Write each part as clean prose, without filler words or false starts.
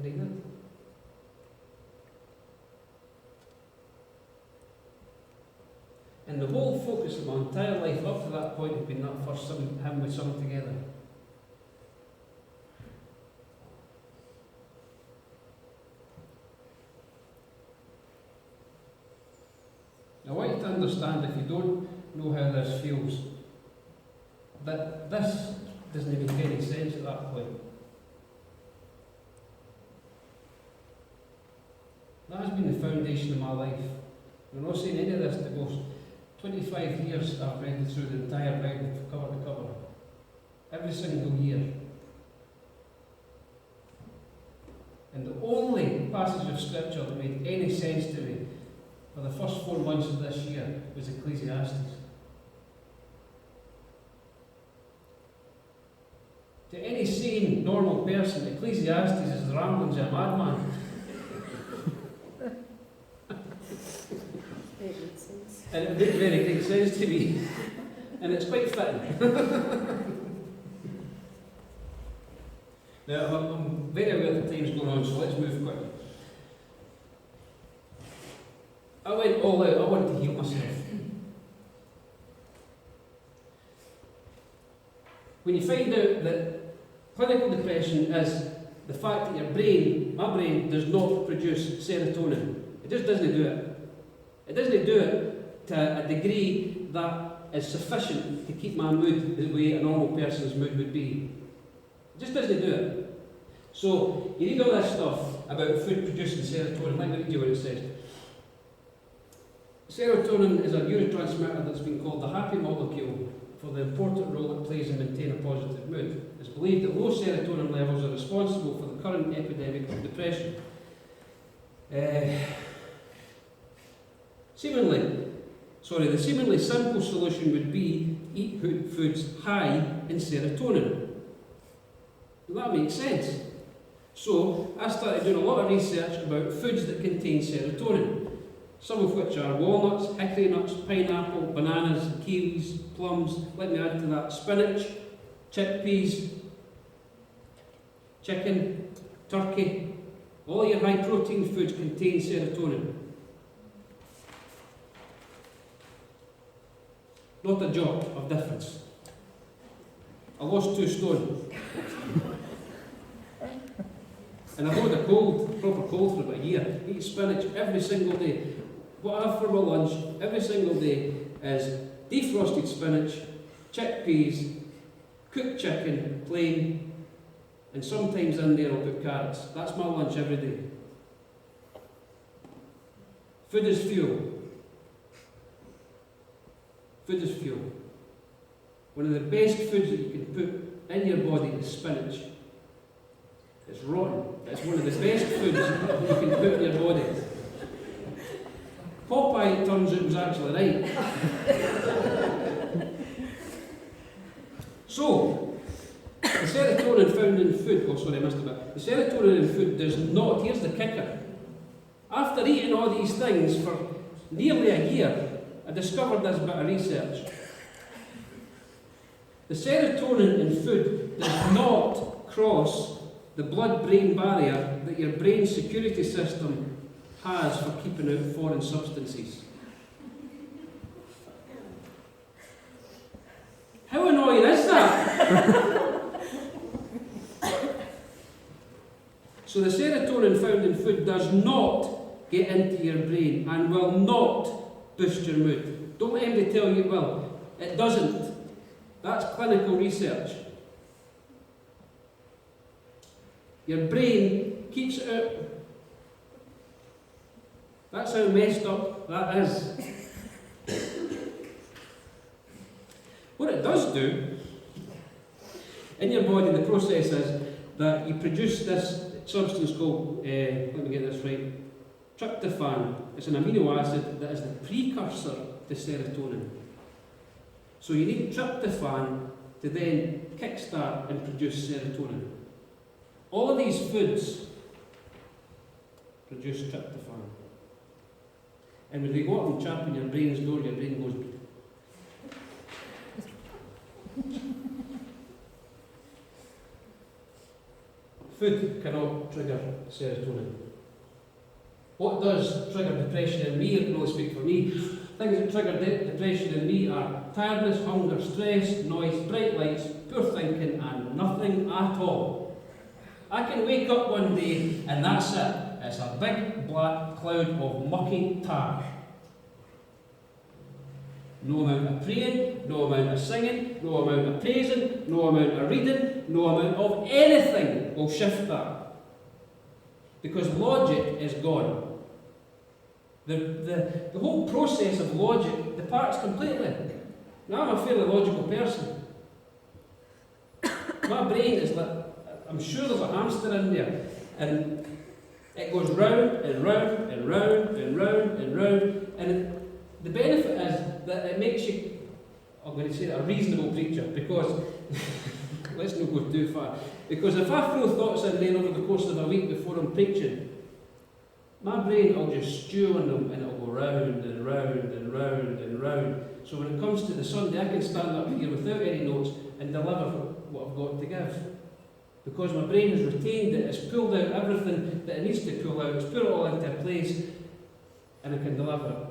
And he did. And the whole focus of my entire life up to that point had been that first hymn we sung together. I want you to understand, if you don't know how this feels, that this doesn't make any sense at that point. That has been the foundation of my life. I'm not saying any of this to boast. 25 years I've read through the entire Bible cover to cover. Every single year. And the only passage of scripture that made any sense to me for the first 4 months of this year was Ecclesiastes. To any sane, normal person, Ecclesiastes is the ramblings of a madman. And it made very good sense to me. And it's quite fitting. Now, I'm very aware that time's going on, so let's move quickly. I went all out. I wanted to heal myself. When you find out that clinical depression is the fact that your brain, my brain, does not produce serotonin. It just doesn't do it. It doesn't do it to a degree that is sufficient to keep my mood the way a normal person's mood would be. It just doesn't do it. So, you read all this stuff about food producing serotonin. Let me read you what it says. Serotonin is a neurotransmitter that's been called the happy molecule for the important role it plays in maintaining a positive mood. It's believed that low serotonin levels are responsible for the current epidemic of depression. The seemingly simple solution would be eat foods high in serotonin. That makes sense. So I started doing a lot of research about foods that contain serotonin, some of which are walnuts, hickory nuts, pineapple, bananas, kiwis, plums. Let me add to that spinach, chickpeas, chicken, turkey. All your high protein foods contain serotonin. Not a jot of difference. I lost 2 stone. And I've had a proper cold for about a year. I eat spinach every single day. What I have for my lunch every single day is defrosted spinach, chickpeas, cooked chicken, plain, and sometimes in there I'll put carrots. That's my lunch every day. Food is fuel. Food is fuel. One of the best foods that you can put in your body is spinach. It's rotten. It's one of the best foods that you can put in your body. Popeye, it turns out, was actually right. So, the serotonin found in food, I missed a bit. The serotonin in food does not, here's the kicker. After eating all these things for nearly a year, I discovered this bit of research. The serotonin in food does not cross the blood-brain barrier that your brain security system has for keeping out foreign substances. How annoying is that? So the serotonin found in food does not get into your brain and will not boost your mood. Don't let anybody tell you, well, it doesn't. That's clinical research. Your brain keeps it out. That's how messed up that is. What it does do in your body, the process is that you produce this substance called, let me get this right, tryptophan. It's an amino acid that is the precursor to serotonin. So you need tryptophan to then kickstart and produce serotonin. All of these foods produce tryptophan. And when they go up and tap on your brain's door, your brain goes. Food cannot trigger serotonin. What does trigger depression in me? I can only speak for me. Things that trigger depression in me are tiredness, hunger, stress, noise, bright lights, poor thinking, and nothing at all. I can wake up one day and that's it. It's a big black cloud of mucky tar. No amount of praying, no amount of singing, no amount of praising, no amount of reading, no amount of anything will shift that. Because logic is gone. The whole process of logic departs completely. Now I'm a fairly logical person. My brain is like, I'm sure there's a hamster in there, and it goes round and round and round and round and round, and the benefit is that it makes you, I'm going to say a reasonable preacher, because, let's not go too far, because if I throw thoughts in there over the course of a week before I'm preaching, my brain will just stew on them and it'll go round and round and round and round. So when it comes to the Sunday, I can stand up here without any notes and deliver what I've got to give. Because my brain has retained it, it's pulled out everything that it needs to pull out, it's put it all into place, and I can deliver it.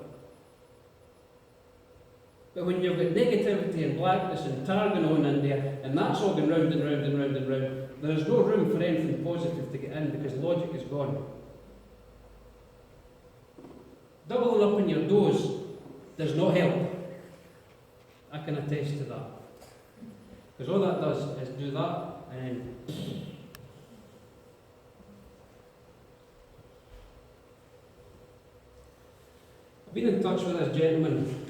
But when you've got negativity and blackness and tar going on in there, and that's all going round and round and round and round, there is no room for anything positive to get in because logic is gone. Doubling up on your dose does not help. I can attest to that. Because all that does is do that and then I've been in touch with this gentleman,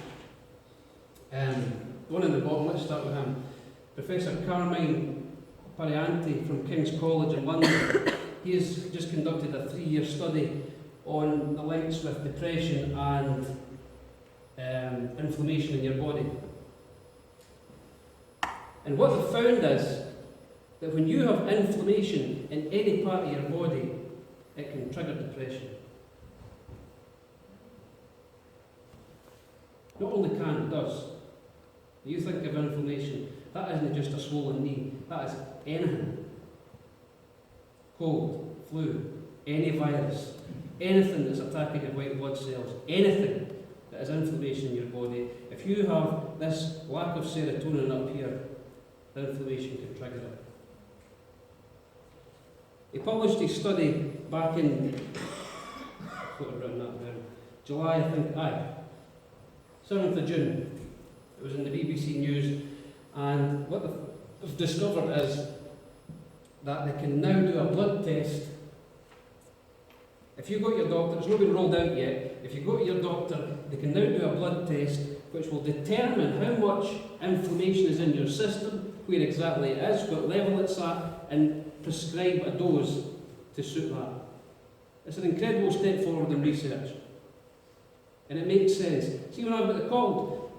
one in the bottom, let's start with him, Professor Carmine Parianti from King's College in London. He has just conducted a 3-year study on the links with depression and inflammation in your body. And what they found is that when you have inflammation in any part of your body, it can trigger depression. Not only can, it does. You think of inflammation, that isn't just a swollen knee, that is anything. Cold, flu, any virus, anything that's attacking your white blood cells, anything that is inflammation in your body, if you have this lack of serotonin up here, the inflammation can trigger it. He published his study back in, July, I think, 7th of June. It was in the BBC News, and what they've discovered is that they can now do a blood test. If you go to your doctor, it's not been rolled out yet, if you go to your doctor, they can now do a blood test which will determine how much inflammation is in your system, where exactly it is, what level it's at, and prescribe a dose to suit that. It's an incredible step forward in research. And it makes sense. See when I've got the cold?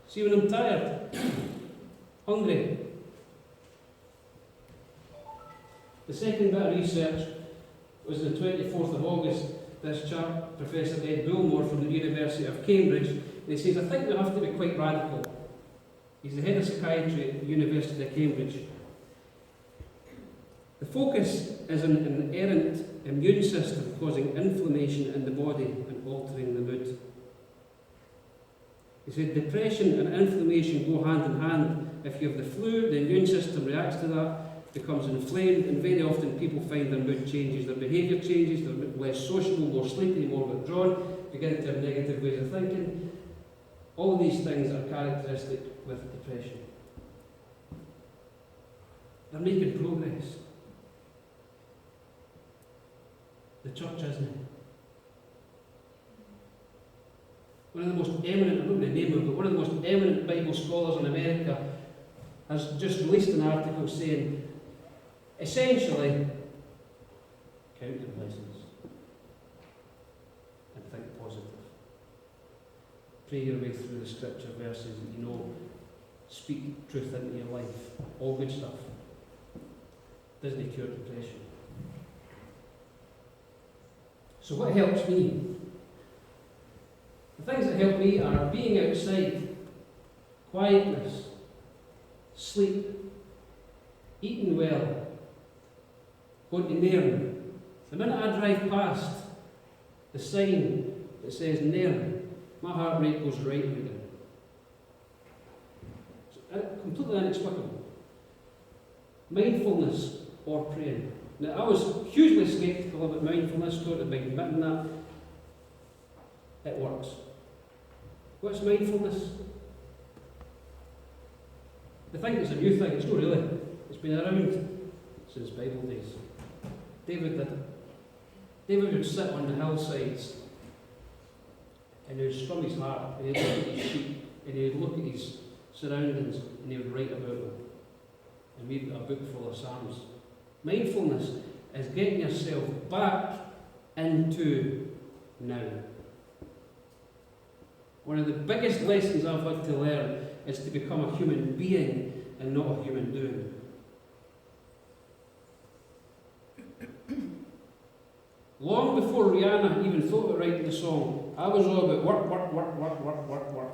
See when I'm tired? Hungry? The second bit of research was the 24th of August. This chap, Professor Ed Bullmore from the University of Cambridge, and he says, I think we have to be quite radical. He's the head of psychiatry at the University of Cambridge. The focus is on an errant immune system causing inflammation in the body and altering the mood. He said depression and inflammation go hand in hand. If you have the flu, the immune system reacts to that, becomes inflamed, and very often people find their mood changes, their behaviour changes, they're less sociable, more sleepy, more withdrawn, begin to have negative ways of thinking. All of these things are characteristic with depression. They're making progress. The church isn't. One of the most eminent, I'm not going to name him, but one of the most eminent Bible scholars in America has just released an article saying, essentially, count your blessings and think positive. Pray your way through the scripture verses that you know. Speak truth into your life. All good stuff. Doesn't cure depression. So what helps me? The things that help me are being outside, quietness, sleep, eating well, going to Nairn. The minute I drive past the sign that says Nairn, my heart rate goes right again. Completely inexplicable. Mindfulness or praying. Now, I was hugely sceptical about mindfulness, don't admit admitting that. It works. What's mindfulness? They think it's a new thing. It's not really. It's been around since Bible days. David did it. David would sit on the hillsides and he would strum his harp and he would look at his sheep and he would look at his surroundings and he would write about them and read a book full of psalms. Mindfulness is getting yourself back into now. One of the biggest lessons I've had to learn is to become a human being and not a human doing. Long before Rihanna even thought of writing the song, I was all about work.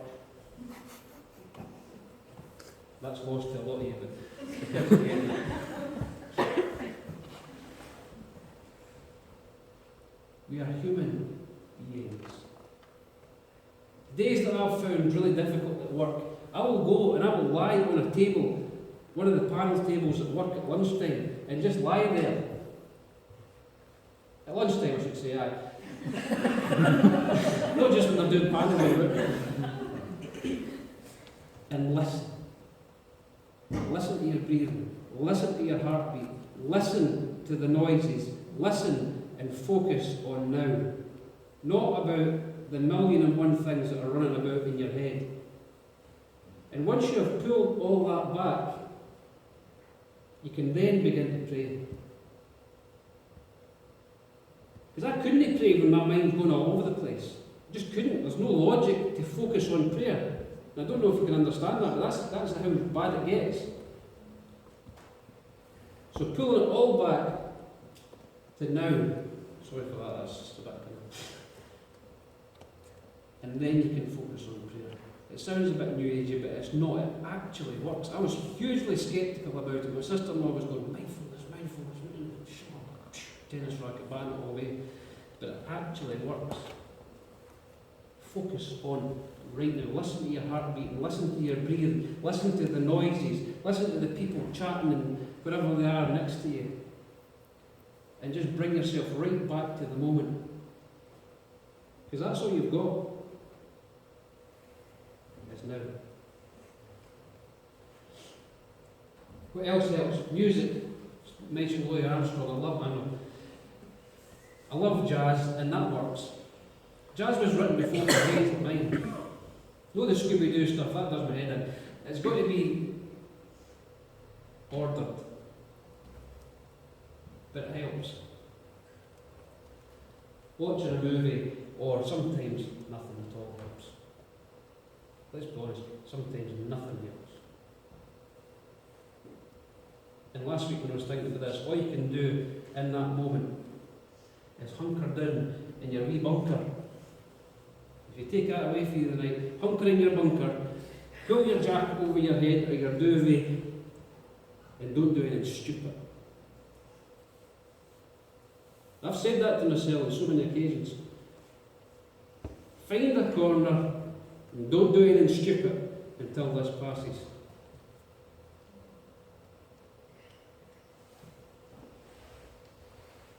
That's lost to a lot of you, but we are human beings. Days that I've found really difficult at work, I will go and I will lie on a table, one of the panel tables at work at lunchtime, and just lie there. At lunchtime, I should say, aye. Not just when I'm doing panel work. And listen. Listen to your breathing. Listen to your heartbeat. Listen to the noises. Listen and focus on now. Not about the 1,000,001 things that are running about in your head. And once you have pulled all that back, you can then begin to pray. Because I couldn't pray when my mind's going all over the place. I just couldn't. There's no logic to focus on prayer. And I don't know if you can understand that, but that's how bad it gets. So pulling it all back to now. Sorry for that, that's just a bit. And then you can focus on prayer. It sounds a bit new agey, but it's not. It actually works. I was hugely sceptical about it. My sister-in-law was going, mindfulness. Tennis racket, ban it all away. But it actually works. Focus on right now. Listen to your heartbeat, and listen to your breathing, listen to the noises, listen to the people chatting and wherever they are next to you. And just bring yourself right back to the moment. Because that's all you've got. It's now. What else helps? Music. Mentioned Louis Armstrong. I love jazz, and that works. Jazz was written before the days of mine. No, the Scooby-Doo stuff, that does my head in. It's got to be ordered. But it helps. Watching a movie, or sometimes nothing at all helps. Let's be honest, sometimes nothing helps. And last week when I was thinking about this, all you can do in that moment is hunker down in your wee bunker. If you take that away from you tonight, hunker in your bunker, pull your jacket over your head or your duvet, and don't do anything stupid. I've said that to myself on so many occasions. Find a corner and don't do anything stupid until this passes.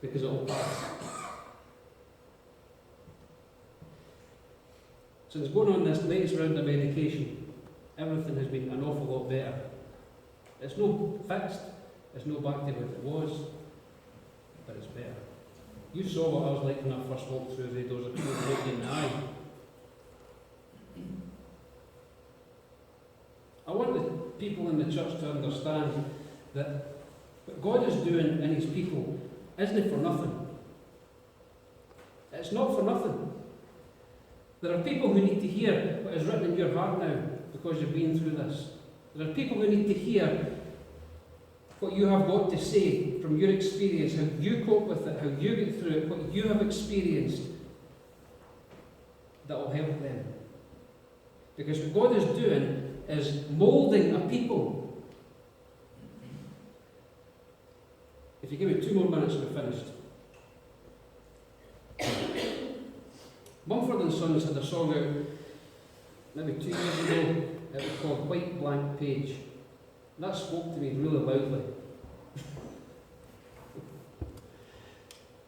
Because it will pass. Since going on this latest round of medication, everything has been an awful lot better. It's no fixed, it's no back to what it was, but it's better. You saw what I was like when I first walked through the doors. I couldn't look you in the eye. I want the people in the church to understand that what God is doing in His people isn't for nothing. It's not for nothing. There are people who need to hear what is written in your heart now because you've been through this. There are people who need to hear what you have got to say from your experience, how you cope with it, how you get through it, what you have experienced that will help them. Because what God is doing is moulding a people. If you give me 2 more minutes, we're finished. Mumford and Sons had a song out maybe 2 years ago. It was called White Blank Page. That spoke to me really loudly.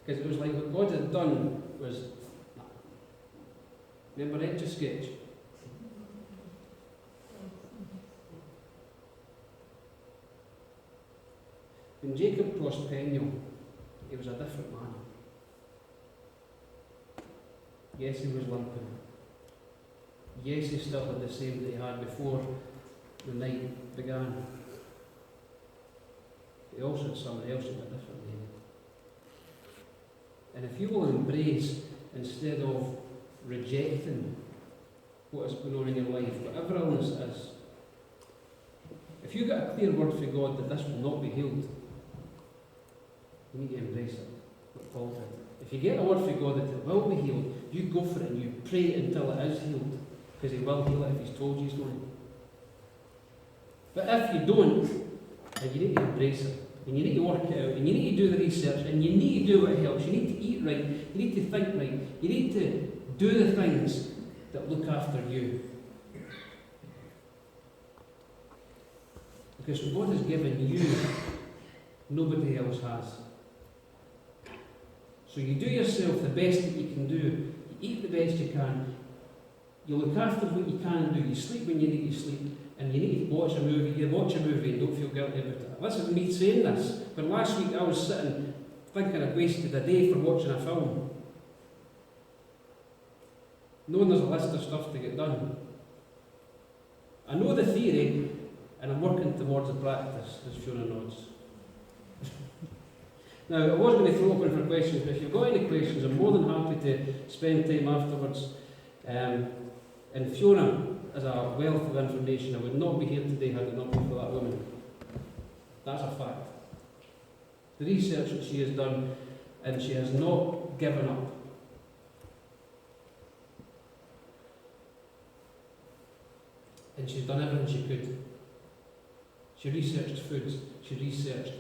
Because it was like what God had done was, remember Etch-a-Sketch? When Jacob crossed Peniel, he was a different man. Yes, he was limping. Yes, he still had the same that he had before the night began. He also had something else in a different name. And if you will embrace, instead of rejecting what is going on in your life, whatever illness it is, if you get a clear word from God that this will not be healed, you need to embrace it, like Paul did. If you get a word from God that it will be healed, you go for it and you pray until it is healed, because he will heal it if he's told you he's going. But if you don't, then you need to embrace it, and you need to work it out, and you need to do the research, and you need to do what helps. You need to eat right, you need to think right, you need to do the things that look after you. Because what God has given you, nobody else has. So you do yourself the best that you can do, you eat the best you can, you look after what you can do, you sleep when you need to sleep, and you need to watch a movie, you watch a movie and don't feel guilty about it. This is me saying this, but last week I was sitting thinking I'd wasted a day for watching a film. Knowing there's a list of stuff to get done. I know the theory, and I'm working towards the practice, as Fiona nods. Now, I was going to throw open for questions, but if you've got any questions, I'm more than happy to spend time afterwards. And Fiona is a wealth of information. I would not be here today had it not been for that woman. That's a fact. The research that she has done, and she has not given up. And she's done everything she could. She researched foods, she researched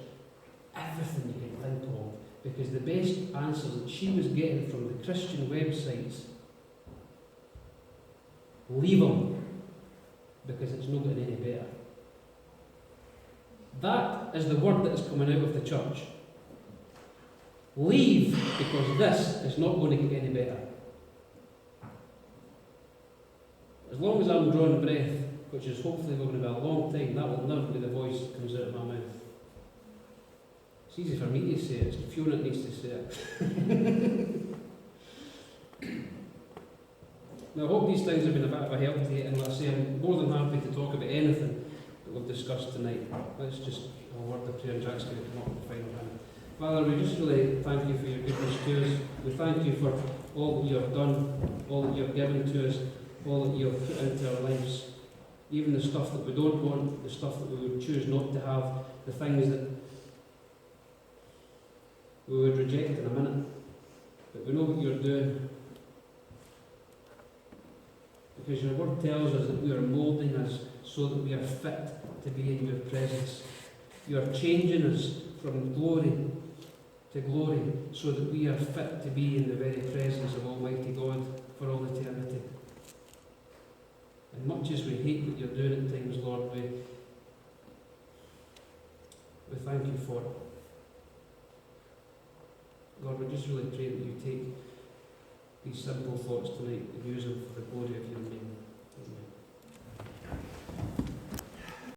everything you can think of, because the best answers that she was getting from the Christian websites, leave them, because it's not getting any better. That is the word that is coming out of the church. Leave, because this is not going to get any better. As long as I'm drawing breath, which is hopefully going to be a long time, that will never be the voice that comes out of my mouth. It's easy for me to say it, it's Fiona that needs to say it. Now I hope these things have been a bit of a help to you, and like I say, I'm more than happy to talk about anything that we've discussed tonight. Let's just have a word of prayer and Jack's going to come up with the final hymn. Father, we just really thank you for your goodness to us. We thank you for all that you have done, all that you have given to us, all that you have put into our lives. Even the stuff that we don't want, the stuff that we would choose not to have, the things that we would reject in a minute. But we know what you're doing. Because your word tells us that we are moulding us so that we are fit to be in your presence. You are changing us from glory to glory so that we are fit to be in the very presence of Almighty God for all eternity. And much as we hate what you're doing at times, Lord, we thank you for it. Lord, we just really pray that you take these simple thoughts tonight and use them for the glory of your name.